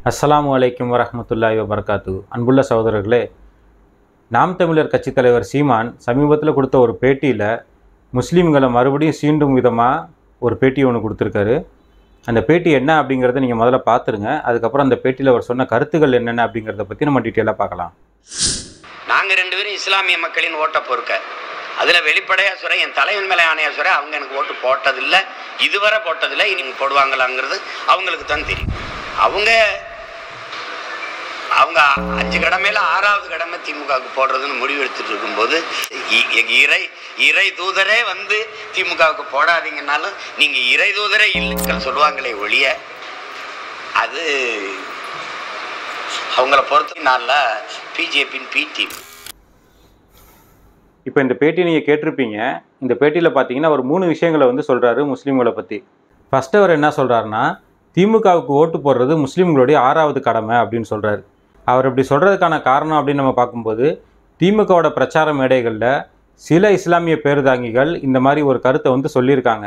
அஸ்ஸலாமு அலைக்கும் வரஹ்மத்துல்லாஹி வபரகாத்து. அன்புள்ள சகோதரர்களே, நாம் தமிழர் கட்சித் தலைவர் சீமான் சமீபத்தில் கொடுத்த ஒரு பேட்டியில் முஸ்லீம்களை மறுபடியும் சீண்டும் விதமாக ஒரு பேட்டி ஒன்று கொடுத்துருக்காரு. அந்த பேட்டி என்ன அப்படிங்கிறத நீங்கள் முதல்ல பார்த்துருங்க. அதுக்கப்புறம் அந்த பேட்டியில் அவர் சொன்ன கருத்துக்கள் என்னென்ன அப்படிங்கிறத பற்றி நம்ம டீட்டெயிலாக பார்க்கலாம். நாங்கள் 2 பேரும் இஸ்லாமிய மக்களின் ஓட்டை பொறுக்க அதில் வெளிப்படையாக சொல்ற என் தலைவன் மேலே ஆணையாக சொல்ற அவங்க எனக்கு ஓட்டு போட்டதில்லை, இதுவரை போட்டதில்லை, இனி போடுவாங்களாங்கிறது அவங்களுக்கு தான் தெரியும். அவங்க 5 கடமையில் 6வது கடமை திமுகவுக்கு போடுறதுன்னு முடிவு எடுத்துட்டு இருக்கும்போது இறை தூதரே வந்து திமுகவுக்கு போடாதீங்கன்னாலும் நீங்கள் இறை தூதரே இல்லைன்னு சொல்லுவாங்களே ஒழிய அது அவங்கள பொறுத்த நாளில் பிஜேபியின் பிடி. இப்போ இந்த பேட்டி நீங்கள் கேட்டிருப்பீங்க. இந்த பேட்டியில் பார்த்தீங்கன்னா அவர் 3 விஷயங்களை வந்து சொல்கிறாரு முஸ்லீம்களை பற்றி. ஃபஸ்ட்டு அவர் என்ன சொல்கிறாருன்னா, திமுகவுக்கு ஓட்டு போடுறது முஸ்லீம்களுடைய 6வது கடமை அப்படின்னு சொல்கிறாரு. அவர் இப்படி சொல்கிறதுக்கான காரணம் அப்படின்னு நம்ம பார்க்கும்போது, திமுகவோட பிரச்சார மேடைகளில் சில இஸ்லாமிய பேருதாங்கிகள் இந்த மாதிரி ஒரு கருத்தை வந்து சொல்லியிருக்காங்க.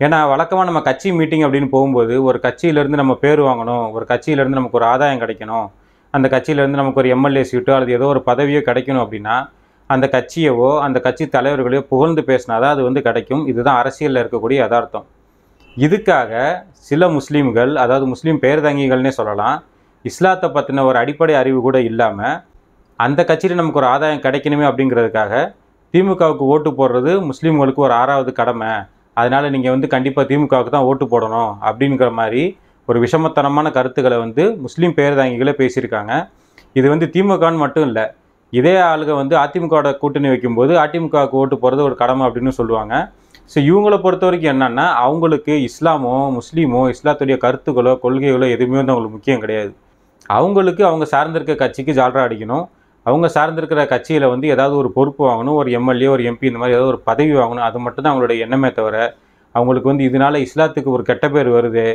ஏன்னா வழக்கமாக நம்ம கட்சி மீட்டிங் அப்படின்னு போகும்போது ஒரு கட்சியிலேருந்து நம்ம பேர் வாங்கணும், ஒரு கட்சியிலேருந்து நமக்கு ஒரு ஆதாயம் கிடைக்கணும், அந்த கட்சியிலேருந்து நமக்கு ஒரு எம்எல்ஏ சீட்டோ அல்லது ஏதோ ஒரு பதவியோ கிடைக்கணும் அப்படின்னா அந்த கட்சியவோ அந்த கட்சி தலைவர்களையோ புகழ்ந்து பேசினாதான் அது வந்து கிடைக்கும். இதுதான் அரசியலில் இருக்கக்கூடிய யதார்த்தம். இதுக்காக சில முஸ்லீம்கள், அதாவது முஸ்லீம் பேர்தங்கிகள்னே சொல்லலாம், இஸ்லாத்தை பற்றின ஒரு அடிப்படை அறிவு கூட இல்லாமல் அந்த கட்சியில் நமக்கு ஒரு ஆதாயம் கிடைக்கணுமே அப்படிங்கிறதுக்காக திமுகவுக்கு ஓட்டு போடுறது முஸ்லீம்களுக்கு ஒரு 6வது கடமை, அதனால் நீங்கள் வந்து கண்டிப்பாக திமுகவுக்கு தான் ஓட்டு போடணும் அப்படிங்கிற மாதிரி ஒரு விஷமத்தனமான கருத்துக்களை வந்து முஸ்லீம் பேர்தாங்கிகளே பேசியிருக்காங்க. இது வந்து திமுகன்னு மட்டும் இல்லை, இதே ஆளுக வந்து அதிமுகவோட கூட்டணி வைக்கும்போது அதிமுகவுக்கு ஓட்டு போகிறது ஒரு கடமை அப்படின்னு சொல்லுவாங்க. ஸோ இவங்களை பொறுத்த வரைக்கும் என்னென்னா, அவங்களுக்கு இஸ்லாமோ முஸ்லீமோ இஸ்லாத்துடைய கருத்துக்களோ கொள்கைகளோ எதுவுமே வந்து அவங்களுக்கு முக்கியம் கிடையாது. அவங்களுக்கு அவங்க சார்ந்திருக்க கட்சிக்கு ஜால்ரா அடிக்கணும், அவங்க சார்ந்திருக்கிற கட்சியில் வந்து ஏதாவது ஒரு பொறுப்பு வாங்கணும், ஒரு எம்எல்ஏ ஒரு எம்பி இந்த மாதிரி ஏதாவது ஒரு பதவி வாங்கணும், அது மட்டும்தான் அவங்களுடைய எண்ணமே தவிர அவங்களுக்கு வந்து இதனால் இஸ்லாத்துக்கு ஒரு கெட்ட பேர் வருது,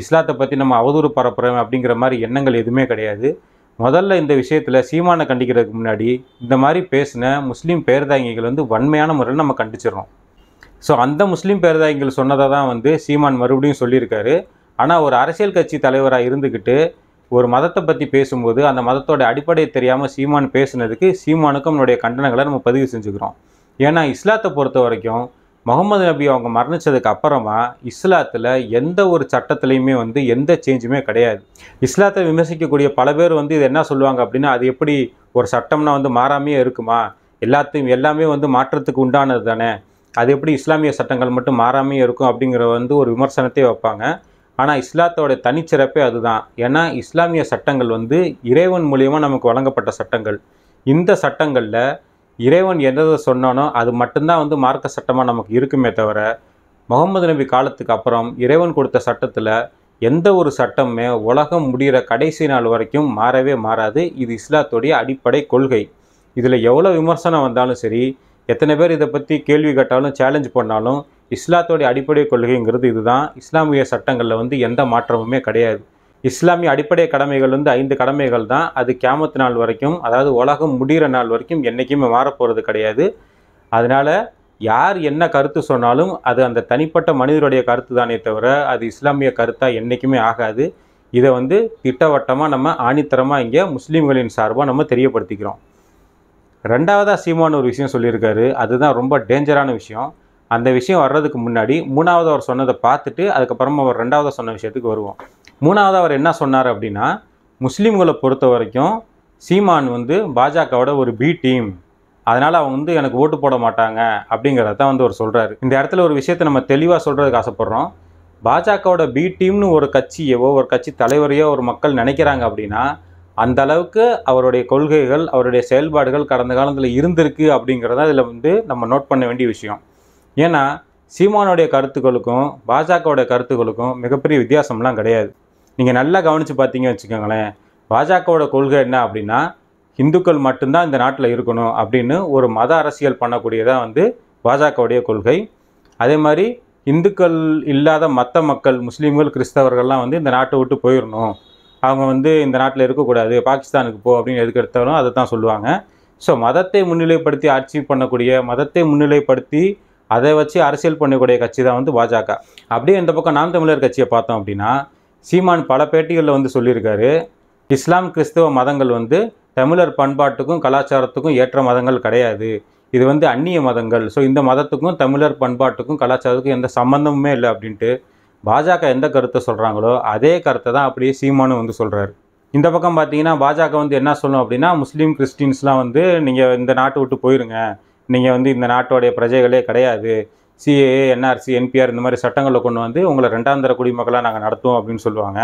இஸ்லாத்தை பற்றி நம்ம அவதூறு பரப்புறோம் அப்படிங்கிற மாதிரி எண்ணங்கள் எதுவுமே கிடையாது. முதல்ல இந்த விஷயத்தில் சீமானை கண்டிக்கிறதுக்கு முன்னாடி இந்த மாதிரி பேசின முஸ்லீம் பேர்தாங்கிகள் வந்து வன்மையான முறையில் நம்ம கண்டிச்சிடறோம். ஸோ அந்த முஸ்லீம் பேர்தாங்கிகள் சொன்னதை தான் வந்து சீமான் மறுபடியும் சொல்லியிருக்காரு. ஆனால் ஒரு அரசியல் கட்சி தலைவராக இருந்துக்கிட்டு ஒரு மதத்தை பற்றி பேசும்போது அந்த மதத்தோட அடிப்படையை தெரியாமல் சீமான் பேசுனதுக்கு சீமானுக்கும் நம்மளுடைய கண்டனங்களை நம்ம பதிவு செஞ்சுக்கிறோம். ஏன்னா இஸ்லாத்தை பொறுத்த வரைக்கும் முகமது நபி அவங்க மரணித்ததுக்கு அப்புறமா இஸ்லாத்தில் எந்த ஒரு சட்டத்துலேயுமே வந்து எந்த சேஞ்சுமே கிடையாது. இஸ்லாத்தை விமர்சிக்கக்கூடிய பல பேர் வந்து இது என்ன சொல்லுவாங்க அப்படின்னா, அது எப்படி ஒரு சட்டம்னா வந்து மாறாமையே இருக்குமா, எல்லாமே வந்து மாற்றத்துக்கு உண்டானது தானே, அது எப்படி இஸ்லாமிய சட்டங்கள் மட்டும் மாறாமையே இருக்கும் அப்படிங்கிற வந்து ஒரு விமர்சனத்தை வைப்பாங்க. ஆனால் இஸ்லாத்தோட தனிச்சிறப்பே அதுதான். ஏன்னா இஸ்லாமிய சட்டங்கள் வந்து இறைவன் மூலியமாக நமக்கு வழங்கப்பட்ட சட்டங்கள். இந்த சட்டங்களில் இறைவன் எதை சொன்னானோ அது மட்டும்தான் வந்து மார்க்க சட்டமாக நமக்கு இருக்குமே தவிர, முகமது நபி காலத்துக்கு அப்புறம் இறைவன் கொடுத்த சட்டத்தில் எந்த ஒரு சட்டமுமே உலகம் முடிகிற கடைசி நாள் வரைக்கும் மாறவே மாறாது. இது இஸ்லாத்துடைய அடிப்படை கொள்கை. இதில் எவ்வளோ விமர்சனம் வந்தாலும் சரி, எத்தனை பேர் இதை பற்றி கேள்வி கேட்டாலும் சேலஞ்ச் பண்ணாலும் இஸ்லாத்தோடைய அடிப்படை கொள்கைங்கிறது இதுதான். இஸ்லாமிய சட்டங்களில் வந்து எந்த மாற்றமுமே கிடையாது. இஸ்லாமிய அடிப்படை கடமைகள் வந்து 5 கடமைகள் தான். அது கியாமத் நாள் வரைக்கும், அதாவது உலகம் முடிகிற நாள் வரைக்கும் என்றைக்குமே மாறப்போகிறது கிடையாது. அதனால் யார் என்ன கருத்து சொன்னாலும் அது அந்த தனிப்பட்ட மனிதருடைய கருத்து தானே தவிர அது இஸ்லாமிய கருத்தாக என்றைக்குமே ஆகாது. இதை வந்து திட்டவட்டமாக நம்ம ஆணித்தரமாக இங்கே முஸ்லீம்களின் சார்பாக நம்ம தெரியப்படுத்திக்கிறோம். 2வதாக சீமான் ஒரு விஷயம் சொல்லியிருக்காரு, அதுதான் ரொம்ப டேஞ்சரான விஷயம். அந்த விஷயம் வர்றதுக்கு முன்னாடி 3வது அவர் சொன்னதை பார்த்துட்டு அதுக்கப்புறமா அவர் 2வது சொன்ன விஷயத்துக்கு வருவோம். 3வது அவர் என்ன சொன்னார் அப்படின்னா, முஸ்லீம்களை பொறுத்த வரைக்கும் சீமான் வந்து பாஜகவோட ஒரு பி டீம், அதனால் அவங்க வந்து எனக்கு ஓட்டு போட மாட்டாங்க அப்படிங்கிறத தான் வந்து அவர் சொல்கிறாரு. இந்த இடத்துல ஒரு விஷயத்தை நம்ம தெளிவாக சொல்கிறதுக்கு ஆசைப்பட்றோம். பாஜகவோட பி டீம்னு ஒரு கட்சியவோ ஒரு கட்சி தலைவரையோ ஒரு மக்கள் நினைக்கிறாங்க அப்படின்னா அந்த அளவுக்கு அவருடைய கொள்கைகள் அவருடைய செயல்பாடுகள் கடந்த காலத்தில் இருந்திருக்கு அப்படிங்கிறத இதில் வந்து நம்ம நோட் பண்ண வேண்டிய விஷயம். ஏன்னா சீமானுடைய கருத்துக்களுக்கும் பாஜகவோடைய கருத்துக்களுக்கும் மிகப்பெரிய வித்தியாசம்லாம் கிடையாது. நீங்கள் நல்லா கவனித்து பார்த்தீங்க வச்சுக்கோங்களேன், பாஜகவோட கொள்கை என்ன அப்படின்னா, இந்துக்கள் மட்டும்தான் இந்த நாட்டில் இருக்கணும் அப்படின்னு ஒரு மத அரசியல் பண்ணக்கூடியதான் வந்து பாஜகவுடைய கொள்கை. அதே மாதிரி இந்துக்கள் இல்லாத மற்ற மக்கள், முஸ்லீம்கள், கிறிஸ்தவர்கள்லாம் வந்து இந்த நாட்டை விட்டு போயிடணும், அவங்க வந்து இந்த நாட்டில் இருக்கக்கூடாது, பாகிஸ்தானுக்கு போ அப்படின்னு எதுக்கு எடுத்தாலும் அதை தான் சொல்லுவாங்க. ஸோ மதத்தை முன்னிலைப்படுத்தி ஆட்சி பண்ணக்கூடிய, மதத்தை முன்னிலைப்படுத்தி அதை வச்சு அரசியல் பண்ணக்கூடிய கட்சி தான் வந்து பாஜக. அப்படியே இந்த பக்கம் நாம் தமிழர் கட்சியை பார்த்தோம் அப்படின்னா சீமான் பல பேட்டிகளில் வந்து சொல்லியிருக்காரு, இஸ்லாம் கிறிஸ்தவ மதங்கள் வந்து தமிழர் பண்பாட்டுக்கும் கலாச்சாரத்துக்கும் ஏற்ற மதங்கள் கிடையாது, இது வந்து அந்நிய மதங்கள், ஸோ இந்த மதத்துக்கும் தமிழர் பண்பாட்டுக்கும் கலாச்சாரத்துக்கும் எந்த சம்மந்தமுமே இல்லை அப்படின்ட்டு பாஜக எந்த கருத்தை சொல்கிறாங்களோ அதே கருத்தை தான் அப்படியே சீமானும் வந்து சொல்கிறாரு. இந்த பக்கம் பார்த்தீங்கன்னா பாஜக வந்து என்ன சொல்லணும் அப்படின்னா, முஸ்லீம் கிறிஸ்டின்ஸ்லாம் வந்து நீங்கள் இந்த நாட்டை விட்டு போயிருங்க, நீங்கள் வந்து இந்த நாட்டோடைய பிரஜைகளே கிடையாது, சிஏஏ, என்ஆர்சி, என்பிஆர் இந்த மாதிரி சட்டங்களை கொண்டு வந்து உங்களை ரெண்டாந்தர குடிமக்களாக நாங்கள் நடத்துவோம் அப்படின்னு சொல்லுவாங்க.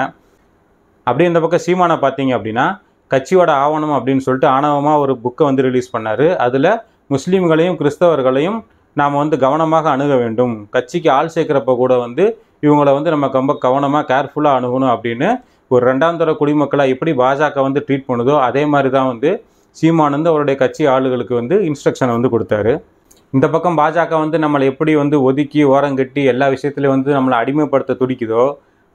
அப்படியே இந்த பக்கம் சீமானை பார்த்தீங்க அப்படின்னா, கட்சியோட ஆவணம் அப்படின்னு சொல்லிட்டு ஆணவமாக ஒரு புக்கை வந்து ரிலீஸ் பண்ணார். அதில் முஸ்லீம்களையும் கிறிஸ்தவர்களையும் நாம் வந்து கவனமாக அணுக வேண்டும், கட்சிக்கு ஆள் சேர்க்குறப்ப கூட வந்து இவங்களை வந்து நம்ம ரொம்ப கவனமாக கேர்ஃபுல்லாக அணுகணும் அப்படின்னு ஒரு ரெண்டாந்தர குடிமக்களாக எப்படி பாஜக வந்து ட்ரீட் பண்ணுதோ அதே மாதிரி தான் வந்து சீமான் வந்து அவருடைய கட்சி ஆளுகளுக்கு வந்து இன்ஸ்ட்ரக்ஷனை வந்து கொடுத்தாரு. இந்த பக்கம் பாஜக வந்து நம்மளை எப்படி வந்து ஒதுக்கி ஓரங்கட்டி எல்லா விஷயத்துலையும் வந்து நம்மளை அடிமைப்படுத்த துடிக்குதோ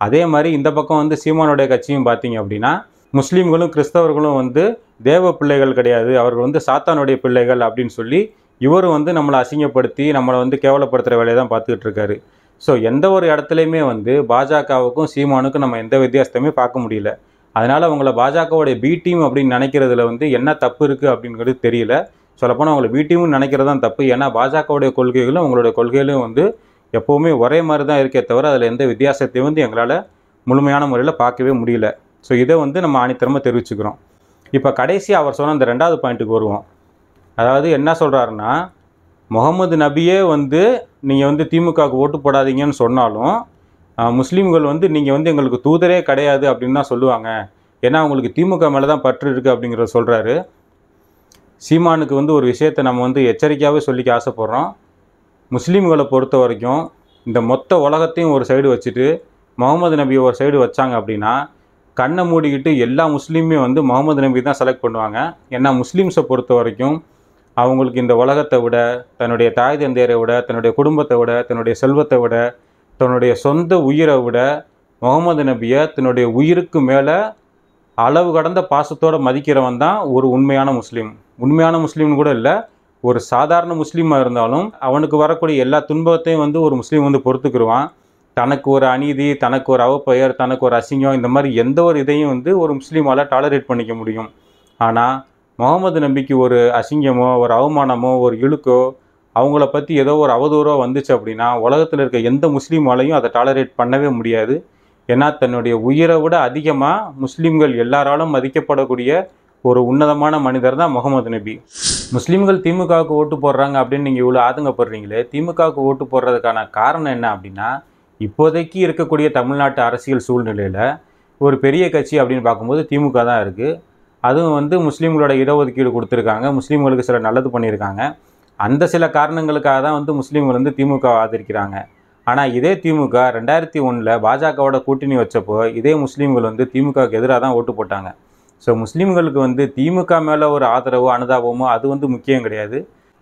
அதே மாதிரி இந்த பக்கம் வந்து சீமானுடைய கட்சியும் பார்த்தீங்க அப்படின்னா, முஸ்லீம்களும் கிறிஸ்தவர்களும் வந்து தேவ பிள்ளைகள் கிடையாது, அவர்கள் வந்து சாத்தானுடைய பிள்ளைகள் அப்படின்னு சொல்லி இவரும் வந்து நம்மளை அசிங்கப்படுத்தி நம்மளை வந்து கேவலப்படுத்துகிற வேலையை தான் பார்த்துக்கிட்டு இருக்காரு. ஸோ எந்த ஒரு இடத்துலையுமே வந்து பாஜகவுக்கும் சீமானுக்கும் நம்ம எந்த வித்தியாசத்தையுமே பார்க்க முடியல. அதனால் அவங்கள பாஜகவுடைய பி டீம் அப்படின்னு நினைக்கிறதுல வந்து என்ன தப்பு இருக்குது அப்படிங்கிறது தெரியல. சொல்லப்போனால் அவங்களை பி டீம்னு நினைக்கிறது தான் தப்பு. ஏன்னா பாஜகவுடைய கொள்கைகளும் அவங்களுடைய கொள்கைகளும் வந்து எப்போவுமே ஒரே மாதிரி தான் இருக்கே தவிர அதில் எந்த வித்தியாசத்தையும் வந்து எங்களால் முழுமையான முறையில் பார்க்கவே முடியல. ஸோ இதை வந்து நம்ம ஆணித்தரமாக தெரிவிச்சுக்கிறோம். இப்போ கடைசியாக அவர் சொன்ன அந்த 2வது பாயிண்ட்டுக்கு வருவோம். அதாவது என்ன சொல்கிறாருன்னா, முகமது நபியே வந்து நீங்கள் வந்து திமுகவுக்கு ஓட்டு போடாதீங்கன்னு சொன்னாலும் முஸ்லீம்கள் வந்து நீங்கள் வந்து எங்களுக்கு தூதரே கிடையாது அப்படின்னு தான் சொல்லுவாங்க, ஏன்னா அவங்களுக்கு திமுக மேலே தான் பற்று இருக்குது அப்படிங்கிறத சொல்கிறாரு. சீமானுக்கு வந்து ஒரு விஷயத்தை நம்ம வந்து எச்சரிக்கையாகவே சொல்லிக்க ஆசைப்பட்றோம். முஸ்லீம்களை பொறுத்த வரைக்கும் இந்த மொத்த உலகத்தையும் ஒரு சைடு வச்சுட்டு முகமது நபியை ஒரு சைடு வச்சாங்க அப்படின்னா கண்ணை மூடிக்கிட்டு எல்லா முஸ்லீமே வந்து முகமது நபி தான் செலக்ட் பண்ணுவாங்க. ஏன்னா முஸ்லீம்ஸை பொறுத்த வரைக்கும் அவங்களுக்கு இந்த உலகத்தை விட, தன்னுடைய தாய் தந்தையரை விட, தன்னுடைய குடும்பத்தை விட, தன்னுடைய செல்வத்தை விட, தன்னுடைய சொந்த உயிரை விட முகமது நபியை தன்னுடைய உயிருக்கு மேலே அளவு கடந்த பாசத்தோடு மதிக்கிறவன் தான் ஒரு உண்மையான முஸ்லீம். உண்மையான முஸ்லீம்னு கூட இல்லை, ஒரு சாதாரண முஸ்லீமாக இருந்தாலும் அவனுக்கு வரக்கூடிய எல்லா துன்பத்தையும் வந்து ஒரு முஸ்லீம் வந்து பொறுத்துக்கிடுவான். தனக்கு ஒரு அநீதி, தனக்கு ஒரு அவப்பெயர், தனக்கு ஒரு அசிங்கம், இந்த மாதிரி எந்த ஒரு இதையும் வந்து ஒரு முஸ்லீமால் டாலரேட் பண்ணிக்க முடியும். ஆனால் முகமது நபிக்கு ஒரு அசிங்கமோ, ஒரு அவமானமோ, ஒரு இழுக்கோ, அவங்கள பற்றி ஏதோ ஒரு அவதூறோ வந்துச்சு அப்படின்னா உலகத்தில் இருக்க எந்த முஸ்லீமாலையும் அதை டாலரேட் பண்ணவே முடியாது. ஏன்னா தன்னுடைய உயிரை விட அதிகமாக முஸ்லீம்கள் எல்லாராலும் மதிக்கப்படக்கூடிய ஒரு உன்னதமான மனிதர் தான் முகமது நபி. முஸ்லீம்கள் திமுகவுக்கு ஓட்டு போடுறாங்க அப்படின்னு நீங்கள் இவ்வளோ ஆதங்கப்படுறீங்களே, திமுகவுக்கு ஓட்டு போடுறதுக்கான காரணம் என்ன அப்படின்னா, இப்போதைக்கு இருக்கக்கூடிய தமிழ்நாட்டு அரசியல் சூழ்நிலையில் ஒரு பெரிய கட்சி அப்படின்னு பார்க்கும்போது திமுக தான் இருக்குது. அதுவும் வந்து முஸ்லீம்களோட இடஒதுக்கீடு கொடுத்துருக்காங்க, முஸ்லீம்களுக்கு சில நல்லது பண்ணியிருக்காங்க. அந்த சில காரணங்களுக்காக தான் வந்து முஸ்லீம்கள் வந்து திமுக ஆதரிக்கிறாங்க. ஆனால் இதே திமுக 2001 பாஜகவோட கூட்டணி வச்சப்போ இதே முஸ்லீம்கள் வந்து திமுகவுக்கு எதிராக தான் ஓட்டு போட்டாங்க. ஸோ முஸ்லீம்களுக்கு வந்து திமுக மேலே ஒரு ஆதரவோ அனுதாபமோ அது வந்து முக்கியம் கிடையாது.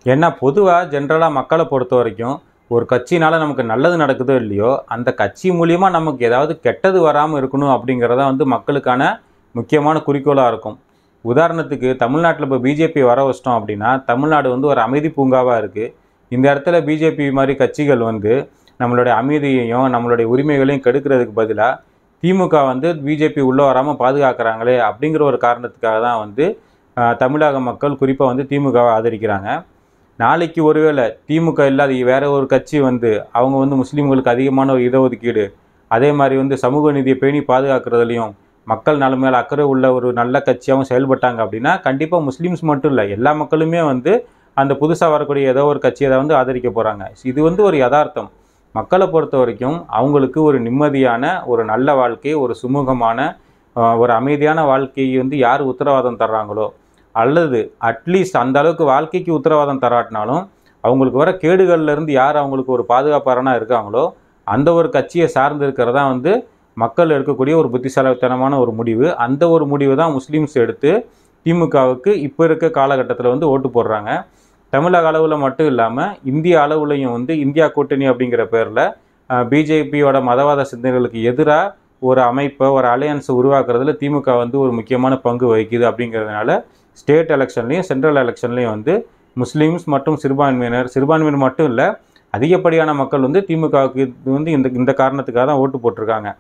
ஏன்னா பொதுவாக ஜென்ரலாக மக்களை பொறுத்த வரைக்கும் ஒரு கட்சினால் நமக்கு நல்லது நடக்குதோ இல்லையோ அந்த கட்சி மூலியமாக நமக்கு ஏதாவது கெட்டது வராமல் இருக்கணும் அப்படிங்கிறதான் வந்து மக்களுக்கான முக்கியமான குறிக்கோளாக இருக்கும். உதாரணத்துக்கு தமிழ்நாட்டில் இப்போ பிஜேபி வர வச்சிட்டோம் அப்படின்னா தமிழ்நாடு வந்து ஒரு அமைதி பூங்காவாக இருக்குது. இந்த இடத்துல பிஜேபி மாதிரி கட்சிகள் வந்து நம்மளுடைய அமைதியையும் நம்மளுடைய உரிமைகளையும் கெடுக்கிறதுக்கு பதிலாக திமுக வந்து பிஜேபி உள்ளே வராமல் பாதுகாக்கிறாங்களே அப்படிங்கிற ஒரு காரணத்துக்காக தான் வந்து தமிழக மக்கள் குறிப்பாக வந்து திமுகவை ஆதரிக்கிறாங்க. நாளைக்கு ஒருவேளை திமுக இல்லாத வேற ஒரு கட்சி வந்து அவங்க வந்து முஸ்லீம்களுக்கு அதிகமான ஒரு இடஒதுக்கீடு, அதே மாதிரி வந்து சமூக நீதியை பேணி பாதுகாக்கிறதுலையும் மக்கள் நல மேலே அக்கறை உள்ள ஒரு நல்ல கட்சியாகவும் செயல்பட்டாங்க அப்படின்னா கண்டிப்பாக முஸ்லீம்ஸ் மட்டும் இல்லை எல்லா மக்களுமே வந்து அந்த புதுசாக வரக்கூடிய ஏதோ ஒரு கட்சியை தான் வந்து ஆதரிக்க போகிறாங்க. இது வந்து ஒரு யதார்த்தம். மக்களை பொறுத்த வரைக்கும் அவங்களுக்கு ஒரு நிம்மதியான ஒரு நல்ல வாழ்க்கை, ஒரு சுமூகமான ஒரு அமைதியான வாழ்க்கையை வந்து யார் உத்தரவாதம் தர்றாங்களோ, அல்லது அட்லீஸ்ட் அந்த அளவுக்கு வாழ்க்கைக்கு உத்தரவாதம் தராட்டினாலும் அவங்களுக்கு வர கேடுகள்லேருந்து யார் அவங்களுக்கு ஒரு பாதுகாப்பாரனாக இருக்காங்களோ அந்த ஒரு கட்சியை சார்ந்து இருக்கிறதா வந்து மக்கள் எடுக்கக்கூடிய ஒரு புத்திசாலித்தனமான ஒரு முடிவு. அந்த ஒரு முடிவு தான் முஸ்லீம்ஸ் எடுத்து திமுகவுக்கு இப்போ இருக்க காலகட்டத்தில் வந்து ஓட்டு போடுறாங்க. தமிழக அளவில் மட்டும் இல்லாமல் இந்திய அளவுலையும் வந்து இந்தியா கூட்டணி அப்படிங்கிற பேரில் பிஜேபியோட மதவாத சிந்தனைகளுக்கு எதிராக ஒரு அமைப்பை, ஒரு அலையன்ஸை உருவாக்குறதுல திமுக வந்து ஒரு முக்கியமான பங்கு வகிக்குது. அப்படிங்கிறதுனால ஸ்டேட் எலெக்ஷன்லேயும் சென்ட்ரல் எலெக்ஷன்லேயும் வந்து முஸ்லீம்ஸ் மற்றும் சிறுபான்மையினர் மட்டும் இல்லை அதிகப்படியான மக்கள் வந்து திமுகவுக்கு வந்து இந்த காரணத்துக்காக தான் ஓட்டு போட்டிருக்காங்க.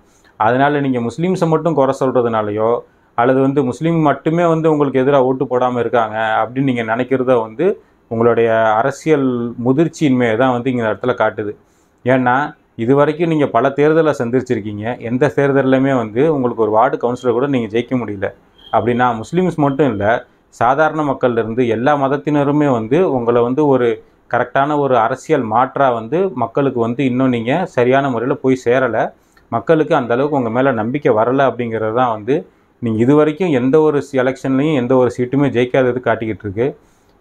அதனால் நீங்கள் முஸ்லீம்ஸை மட்டும் குறை சொல்கிறதுனாலையோ அல்லது வந்து முஸ்லீம் மட்டுமே வந்து உங்களுக்கு எதிராக ஓட்டு போடாமல் இருக்காங்க அப்படின்னு நீங்கள் நினைக்கிறத வந்து உங்களுடைய அரசியல் முதிர்ச்சியின்மையை தான் வந்து இங்கே இடத்துல காட்டுது. ஏன்னா இது வரைக்கும் நீங்கள் பல தேர்தலை சந்திச்சிருக்கீங்க, எந்த தேர்தலையுமே வந்து உங்களுக்கு ஒரு வார்டு கவுன்சிலர் கூட நீங்கள் ஜெயிக்க முடியல. அப்படின்னா முஸ்லீம்ஸ் மட்டும் இல்லை, சாதாரண மக்கள்லேருந்து எல்லா மதத்தினருமே வந்து உங்களை வந்து ஒரு கரெக்டான ஒரு அரசியல் மாற்றாக வந்து மக்களுக்கு வந்து இன்னும் நீங்கள் சரியான முறையில் போய் சேரலை, மக்களுக்கு அந்தளவுக்கு உங்கள் மேலே நம்பிக்கை வரலை அப்படிங்கிறது தான் வந்து நீங்கள் இது வரைக்கும் எந்த ஒரு எலெக்ஷன்லையும் எந்த ஒரு சீட்டுமே ஜெயிக்காதது காட்டிக்கிட்டு இருக்கு.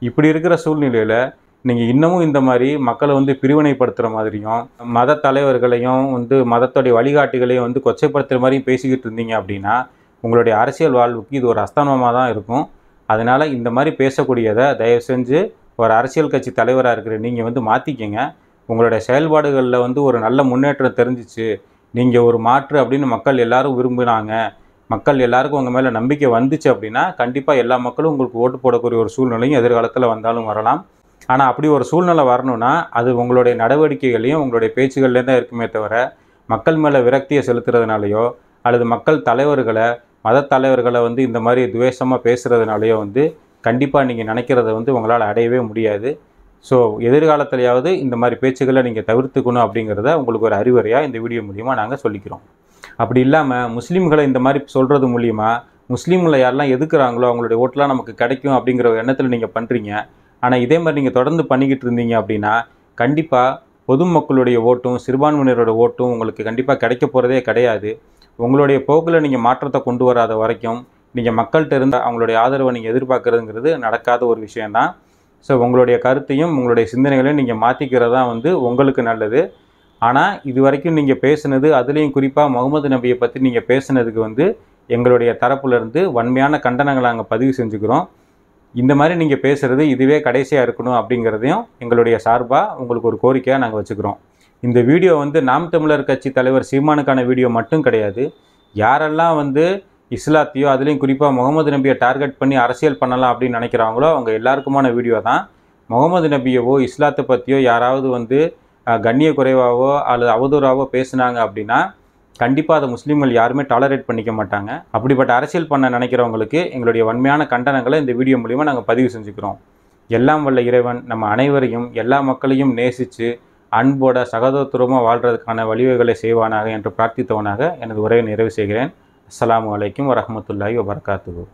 இப்படி இருக்கிற சூழ்நிலையில் நீங்கள் இன்னமும் இந்த மாதிரி மக்களை வந்து பிரிவினைப்படுத்துகிற மாதிரியும் மத தலைவர்களையும் வந்து மதத்துடைய வழிகாட்டிகளையும் வந்து கொச்சைப்படுத்துகிற மாதிரியும் பேசிக்கிட்டு இருந்தீங்க அப்படின்னா உங்களுடைய அரசியல் வாழ்வுக்கு இது ஒரு அஸ்தானமாக தான் இருக்கும். அதனால் இந்த மாதிரி பேசக்கூடியதை தயவு செஞ்சு ஒரு அரசியல் கட்சி தலைவராக இருக்கிற நீங்கள் வந்து மாற்றிக்கங்க. உங்களுடைய செயல்பாடுகளில் வந்து ஒரு நல்ல முன்னேற்றம் தெரிஞ்சிச்சு, நீங்கள் ஒரு மாற்று அப்படின்னு மக்கள் எல்லாரும் விரும்பினாங்க, மக்கள் எல்லாருக்கும் உங்கள் மேலே நம்பிக்கை வந்துச்சு அப்படின்னா கண்டிப்பாக எல்லா மக்களும் உங்களுக்கு ஓட்டு போடக்கூடிய ஒரு சூழ்நிலையும் எதிர்காலத்தில் வந்தாலும் வரலாம். ஆனால் அப்படி ஒரு சூழ்நிலை வரணும்னா அது உங்களுடைய நடவடிக்கைகளையும் உங்களுடைய பேச்சுகள்லேயும் தான் இருக்குமே தவிர மக்கள் மேலே விரக்தியை செலுத்துறதுனாலையோ அல்லது மக்கள் தலைவர்களை மத தலைவர்களை வந்து இந்த மாதிரி துவேஷமாக பேசுகிறதுனாலையோ வந்து கண்டிப்பாக நீங்கள் நினைக்கிறத வந்து உங்களால் அடையவே முடியாது. ஸோ எதிர்காலத்திலையாவது இந்த மாதிரி பேச்சுக்களை நீங்கள் தவிர்த்துக்கணும் அப்படிங்கிறத உங்களுக்கு ஒரு அறிவுரையாக இந்த வீடியோ மூலிமா நாங்கள் சொல்லிக்கிறோம். அப்படி இல்லாமல் முஸ்லீம்களை இந்த மாதிரி சொல்கிறது மூலிமா முஸ்லீம்களை யாரெல்லாம் எதுக்குறாங்களோ அவங்களுடைய ஓட்டெலாம் நமக்கு கிடைக்கும் அப்படிங்கிற ஒரு எண்ணத்தில் நீங்கள் பண்ணுறீங்க. ஆனால் இதே மாதிரி நீங்கள் தொடர்ந்து பண்ணிக்கிட்டு இருந்தீங்க அப்படின்னா கண்டிப்பாக பொதுமக்களுடைய ஓட்டும் சிறுபான்மையினரோட ஓட்டும் உங்களுக்கு கண்டிப்பாக கிடைக்க போகிறதே கிடையாது. உங்களுடைய போக்கில் நீங்கள் மாற்றத்தை கொண்டு வராத வரைக்கும் நீங்கள் மக்கள்கிட்ட இருந்து அவங்களுடைய ஆதரவை நீங்கள் எதிர்பார்க்குறதுங்கிறது நடக்காத ஒரு விஷயந்தான். ஸோ உங்களுடைய கருத்தையும் உங்களுடைய சிந்தனைகளையும் நீங்கள் மாற்றிக்கிறது தான் வந்து உங்களுக்கு நல்லது. ஆனால் இது வரைக்கும் நீங்கள் பேசுனது, அதுலேயும் குறிப்பாக முகமது நபியை பற்றி நீங்கள் பேசுனதுக்கு வந்து எங்களுடைய தரப்புலேருந்து வன்மையான கண்டனங்களை நாங்கள் பதிவு செஞ்சுக்கிறோம். இந்த மாதிரி நீங்கள் பேசுகிறது இதுவே கடைசியாக இருக்கணும் அப்படிங்கிறதையும் எங்களுடைய சார்பாக உங்களுக்கு ஒரு கோரிக்கையாக நாங்கள் வச்சுக்கிறோம். இந்த வீடியோ வந்து நாம் தமிழர் கட்சி தலைவர் சீமானுக்கான வீடியோ மட்டும் கிடையாது. யாரெல்லாம் வந்து இஸ்லாத்தையோ அதுலேயும் குறிப்பாக முகமது நபியை டார்கெட் பண்ணி அரசியல் பண்ணலாம் அப்படின்னு நினைக்கிறாங்களோ அவங்க எல்லாருக்குமான வீடியோ தான். முகமது நபியவோ இஸ்லாத்தை பற்றியோ யாராவது வந்து கண்ணிய குறைவாகவோ அல்லது அவதூறாவோ பேசுனாங்க அப்படின்னா கண்டிப்பாக அதை முஸ்லீம்கள் யாருமே டாலரேட் பண்ணிக்க மாட்டாங்க. அப்படிப்பட்ட அரசியல் பண்ண நினைக்கிறவங்களுக்கு எங்களுடைய வன்மையான கண்டனங்களை இந்த வீடியோ மூலிமா நாங்கள் பதிவு செஞ்சுக்கிறோம். எல்லாம் வல்ல இறைவன் நம்ம அனைவரையும் எல்லா மக்களையும் நேசித்து அன்போட சகோதரத்துவமாக வாழ்கிறதுக்கான வழிவகைகளை செய்வானாக என்று பிரார்த்தித்தவனாக எனது உரையை நிறைவு செய்கிறேன். அஸ்ஸலாமு அலைக்கும் வரஹ்மத்துல்லாஹி வபரகாத்துஹு.